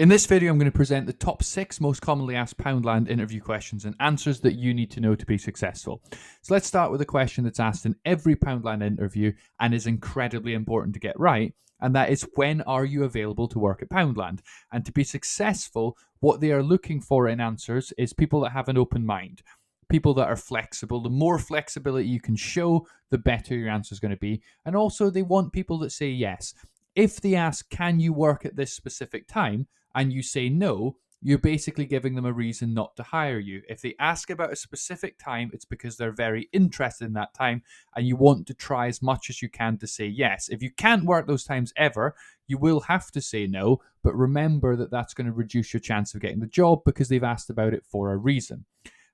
In this video, I'm going to present the top 6 most commonly asked Poundland interview questions and answers that you need to know to be successful. So let's start with a question that's asked in every Poundland interview and is incredibly important to get right, and that is, when are you available to work at Poundland? And to be successful, what they are looking for in answers is people that have an open mind, people that are flexible. The more flexibility you can show, the better your answer is going to be. And also, they want people that say yes. If they ask, can you work at this specific time, and you say no, you're basically giving them a reason not to hire you. If they ask about a specific time, it's because they're very interested in that time, and you want to try as much as you can to say yes. If you can't work those times ever, you will have to say no, but remember that that's going to reduce your chance of getting the job because they've asked about it for a reason.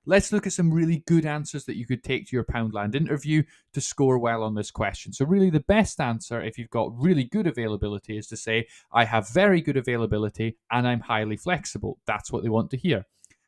Let's look at some really good answers that you could take to your Poundland interview to score well on this question. So really the best answer, if you've got really good availability, is to say, I have very good availability and I'm highly flexible. That's what they want to hear.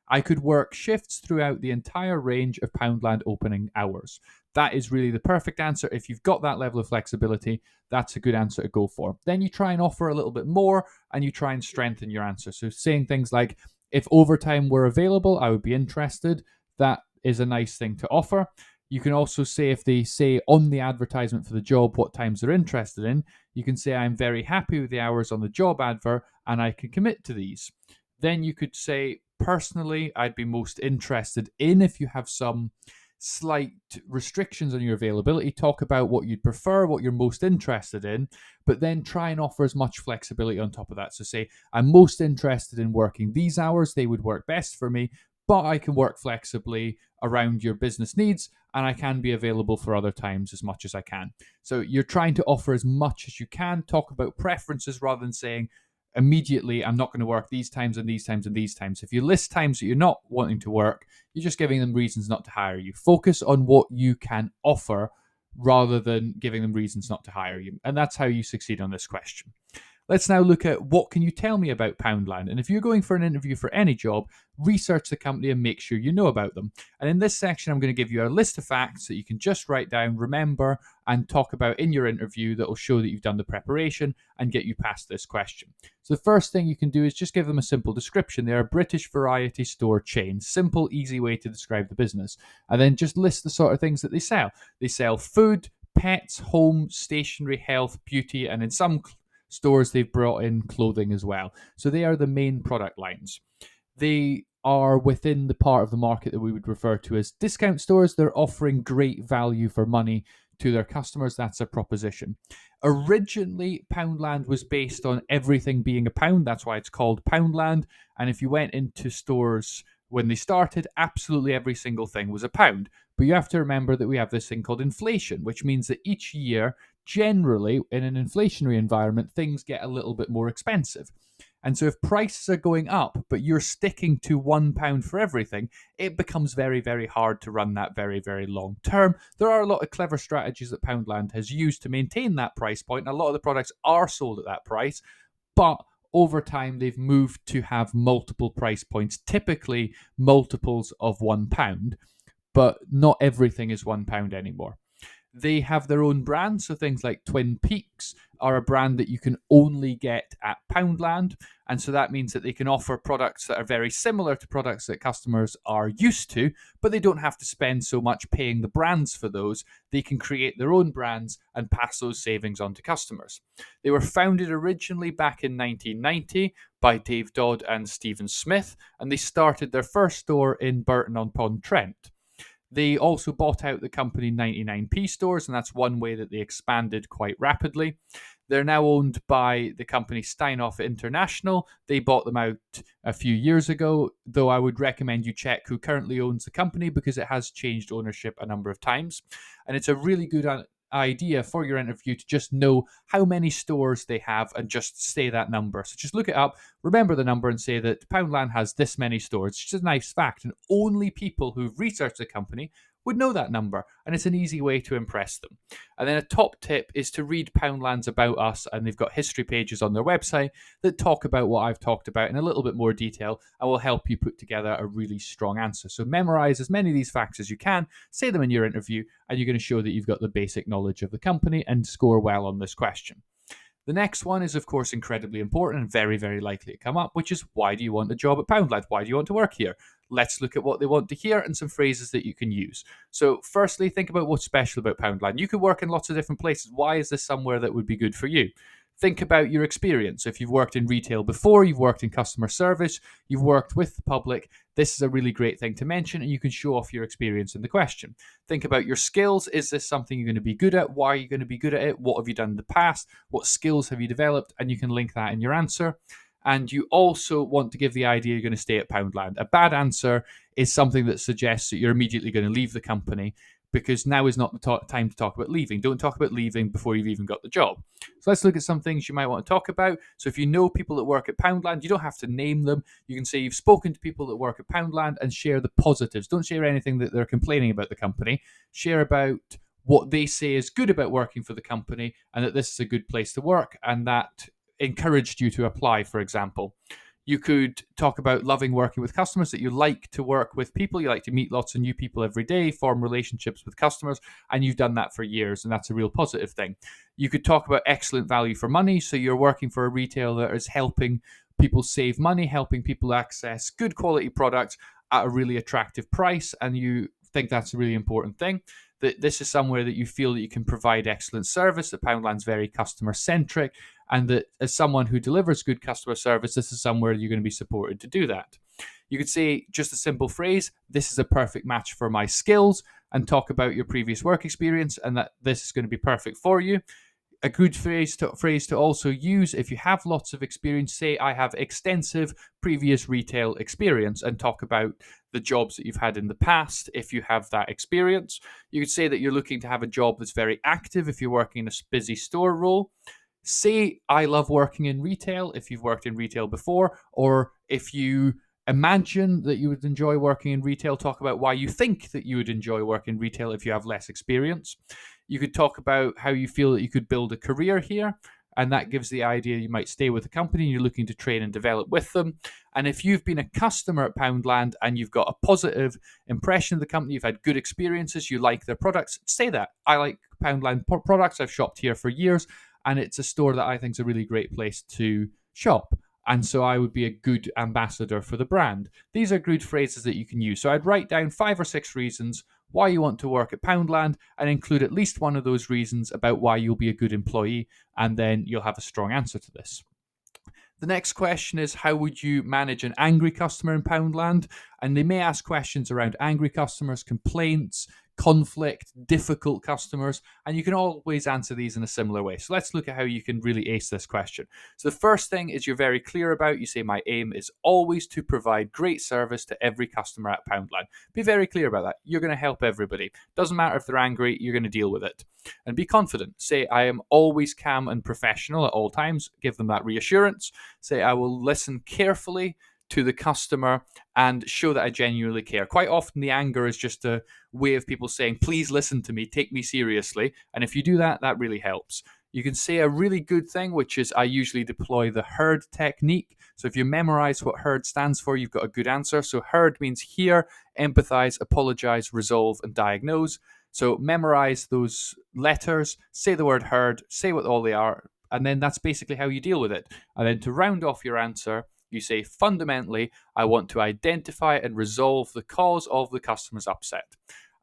I could work shifts throughout the entire range of Poundland opening hours. That is really the perfect answer. If you've got that level of flexibility, that's a good answer to go for. Then you try and offer a little bit more and you try and strengthen your answer. So saying things like, if overtime were available, I would be interested. That is a nice thing to offer. You can also say, if they say on the advertisement for the job what times they're interested in, you can say, I'm very happy with the hours on the job advert and I can commit to these. Then you could say, personally, I'd be most interested in, if you have some slight restrictions on your availability, talk about what you'd prefer, what you're most interested in, but then try and offer as much flexibility on top of that. So say, I'm most interested in working these hours, they would work best for me, but I can work flexibly around your business needs and I can be available for other times as much as I can. So you're trying to offer as much as you can, talk about preferences rather than saying, immediately, I'm not going to work these times and these times and these times. If you list times that you're not wanting to work, you're just giving them reasons not to hire you. Focus on what you can offer rather than giving them reasons not to hire you. And that's how you succeed on this question. Let's now look at, what can you tell me about Poundland? And if you're going for an interview for any job, research the company and make sure you know about them. And in this section, I'm going to give you a list of facts that you can just write down, remember, and talk about in your interview that will show that you've done the preparation and get you past this question. So the first thing you can do is just give them a simple description. They're a British variety store chain. Simple, easy way to describe the business. And then just list the sort of things that they sell. They sell food, pets, home, stationery, health, beauty, and in some stores they've brought in clothing as well. So they are the main product lines. They are within the part of the market that we would refer to as discount stores. They're offering great value for money to their customers. That's a proposition. Originally, Poundland was based on everything being a pound. That's why it's called Poundland. And if you went into stores when they started, absolutely every single thing was a pound. But you have to remember that we have this thing called inflation, which means that each year, generally, in an inflationary environment, things get a little bit more expensive. And so if prices are going up, but you're sticking to £1 for everything, it becomes very, very hard to run that very, very long term. There are a lot of clever strategies that Poundland has used to maintain that price point. A lot of the products are sold at that price, but over time, they've moved to have multiple price points, typically multiples of £1, but not everything is £1 anymore. They have their own brand, so things like Twin Peaks are a brand that you can only get at Poundland, and so that means that they can offer products that are very similar to products that customers are used to, but they don't have to spend so much paying the brands for those. They can create their own brands and pass those savings on to customers. They were founded originally back in 1990 by Dave Dodd and Stephen Smith, and they started their first store in Burton-upon-Trent. They also bought out the company 99p stores, and that's one way that they expanded quite rapidly. They're now owned by the company Steinhoff International. They bought them out a few years ago, though I would recommend you check who currently owns the company because it has changed ownership a number of times. And it's a really good idea for your interview to just know how many stores they have and just say that number. So just look it up, remember the number, and say that Poundland has this many stores. It's just a nice fact, and only people who've researched the company would know that number, and it's an easy way to impress them. And then a top tip is to read Poundland's About Us, and they've got history pages on their website that talk about what I've talked about in a little bit more detail and will help you put together a really strong answer. So memorize as many of these facts as you can, say them in your interview, and you're going to show that you've got the basic knowledge of the company and score well on this question. The next one is, of course, incredibly important and very, very likely to come up, which is, why do you want a job at Poundland? Why do you want to work here? Let's look at what they want to hear and some phrases that you can use. So, firstly, think about what's special about Poundland. You could work in lots of different places. Why is this somewhere that would be good for you? Think about your experience. If you've worked in retail before, you've worked in customer service, you've worked with the public, this is a really great thing to mention, and you can show off your experience in the question. Think about your skills. Is this something you're going to be good at? Why are you going to be good at it? What have you done in the past? What skills have you developed? And you can link that in your answer. And you also want to give the idea you're going to stay at Poundland. A bad answer is something that suggests that you're immediately going to leave the company, because now is not the time to talk about leaving. Don't talk about leaving before you've even got the job. So let's look at some things you might want to talk about. So if you know people that work at Poundland, you don't have to name them. You can say you've spoken to people that work at Poundland and share the positives. Don't share anything that they're complaining about the company. Share about what they say is good about working for the company, and that this is a good place to work, and that encouraged you to apply, for example. You could talk about loving working with customers, that you like to work with people, you like to meet lots of new people every day, form relationships with customers, and you've done that for years, and that's a real positive thing. You could talk about excellent value for money, so you're working for a retailer that is helping people save money, helping people access good quality products at a really attractive price, and you think that's a really important thing. That this is somewhere that you feel that you can provide excellent service, that Poundland's very customer centric, and that as someone who delivers good customer service, this is somewhere you're going to be supported to do that. You could say just a simple phrase, this is a perfect match for my skills, and talk about your previous work experience and that this is going to be perfect for you. A good phrase to also use if you have lots of experience, say I have extensive previous retail experience, and talk about the jobs that you've had in the past if you have that experience. You could say that you're looking to have a job that's very active if you're working in a busy store role. Say I love working in retail if you've worked in retail before, or if you imagine that you would enjoy working in retail, talk about why you think that you would enjoy working in retail if you have less experience. You could talk about how you feel that you could build a career here, and that gives the idea you might stay with the company and you're looking to train and develop with them. And if you've been a customer at Poundland and you've got a positive impression of the company, you've had good experiences, you like their products, say that. I like Poundland products, I've shopped here for years, and it's a store that I think is a really great place to shop. And so I would be a good ambassador for the brand. These are good phrases that you can use. So I'd write down 5 or 6 reasons why you want to work at Poundland and include at least one of those reasons about why you'll be a good employee, and then you'll have a strong answer to this. The next question is, how would you manage an angry customer in Poundland? And they may ask questions around angry customers, complaints, conflict, difficult customers, and you can always answer these in a similar way. So let's look at how you can really ace this question. So the first thing is you're very clear about, you say, my aim is always to provide great service to every customer at Poundland. Be very clear about that. You're going to help everybody. Doesn't matter if they're angry, you're going to deal with it. And be confident. Say, I am always calm and professional at all times. Give them that reassurance. Say, I will listen carefully to the customer and show that I genuinely care. Quite often the anger is just a way of people saying, please listen to me, take me seriously. And if you do that, that really helps. You can say a really good thing, which is I usually deploy the HEARD technique. So if you memorize what HEARD stands for, you've got a good answer. So HEARD means hear, empathize, apologize, resolve, and diagnose. So memorize those letters, say the word HEARD, say what all they are, and then that's basically how you deal with it. And then to round off your answer, you say, fundamentally, I want to identify and resolve the cause of the customer's upset.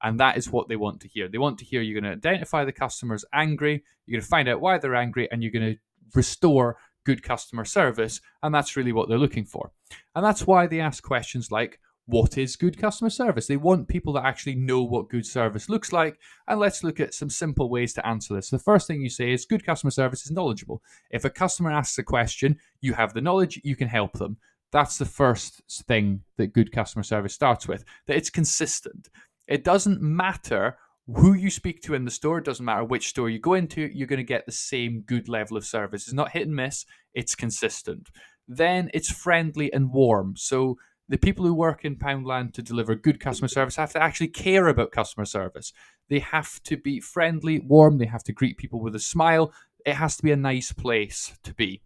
And that is what they want to hear. They want to hear you're going to identify the customer's angry, you're going to find out why they're angry, and you're going to restore good customer service. And that's really what they're looking for. And that's why they ask questions like, what is good customer service? They want people that actually know what good service looks like. And let's look at some simple ways to answer this. The first thing you say is good customer service is knowledgeable. If a customer asks a question, you have the knowledge, you can help them. That's the first thing that good customer service starts with, that it's consistent. It doesn't matter who you speak to in the store, it doesn't matter which store you go into, you're going to get the same good level of service. It's not hit and miss, it's consistent. Then it's friendly and warm. So the people who work in Poundland to deliver good customer service have to actually care about customer service. They have to be friendly, warm, they have to greet people with a smile. It has to be a nice place to be.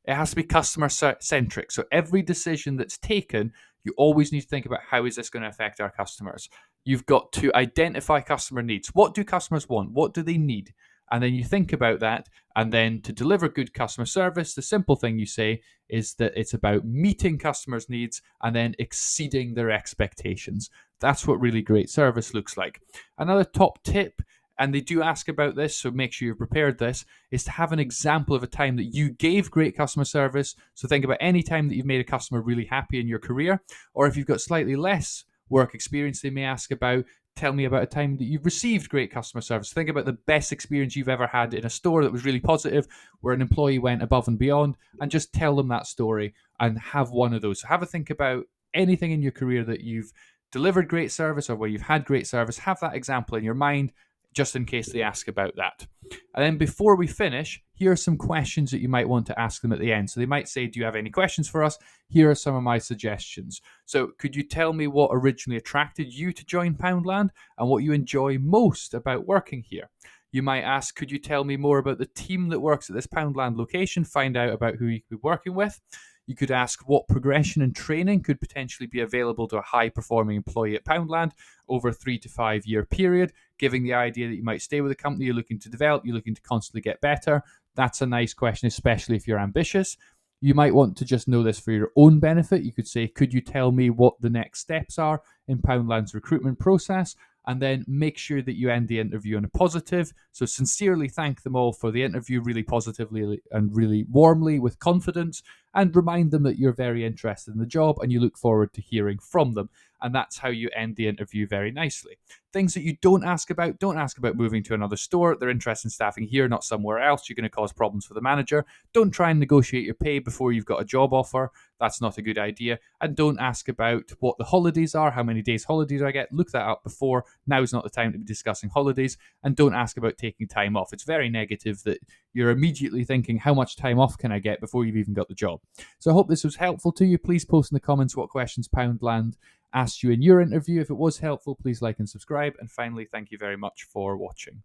It has to be customer centric. So every decision that's taken, you always need to think about how is this going to affect our customers. You've got to identify customer needs. What do customers want? What do they need? And then you think about that. And then to deliver good customer service, the simple thing you say is that it's about meeting customers' needs and then exceeding their expectations. That's what really great service looks like. Another top tip, and they do ask about this, so make sure you've prepared this, is to have an example of a time that you gave great customer service. So think about any time that you've made a customer really happy in your career, or if you've got slightly less work experience, they may ask about, tell me about a time that you've received great customer service. Think about the best experience you've ever had in a store that was really positive, where an employee went above and beyond, and just tell them that story and have one of those. So have a think about anything in your career that you've delivered great service or where you've had great service. Have that example in your mind just in case they ask about that. And then before we finish, here are some questions that you might want to ask them at the end. So they might say, do you have any questions for us? Here are some of my suggestions. So could you tell me what originally attracted you to join Poundland and what you enjoy most about working here? You might ask, could you tell me more about the team that works at this Poundland location? Find out about who you could be working with. You could ask what progression and training could potentially be available to a high-performing employee at Poundland over a 3 to 5 year period, giving the idea that you might stay with a company, you're looking to develop, you're looking to constantly get better. That's a nice question, especially if you're ambitious. You might want to just know this for your own benefit. You could say, could you tell me what the next steps are in Poundland's recruitment process? And then make sure that you end the interview on a positive. So sincerely thank them all for the interview, really positively and really warmly with confidence, and remind them that you're very interested in the job and you look forward to hearing from them. And that's how you end the interview very nicely. Things that you don't ask about moving to another store. They're interested in staffing here, not somewhere else. You're going to cause problems for the manager. Don't try and negotiate your pay before you've got a job offer. That's not a good idea. And don't ask about what the holidays are, how many days holidays I get. Look that up before. Now is not the time to be discussing holidays. And don't ask about taking time off. It's very negative that you're immediately thinking, how much time off can I get before you've even got the job? So I hope this was helpful to you. Please post in the comments what questions Poundland asked you in your interview. If it was helpful, please like and subscribe. And finally, thank you very much for watching.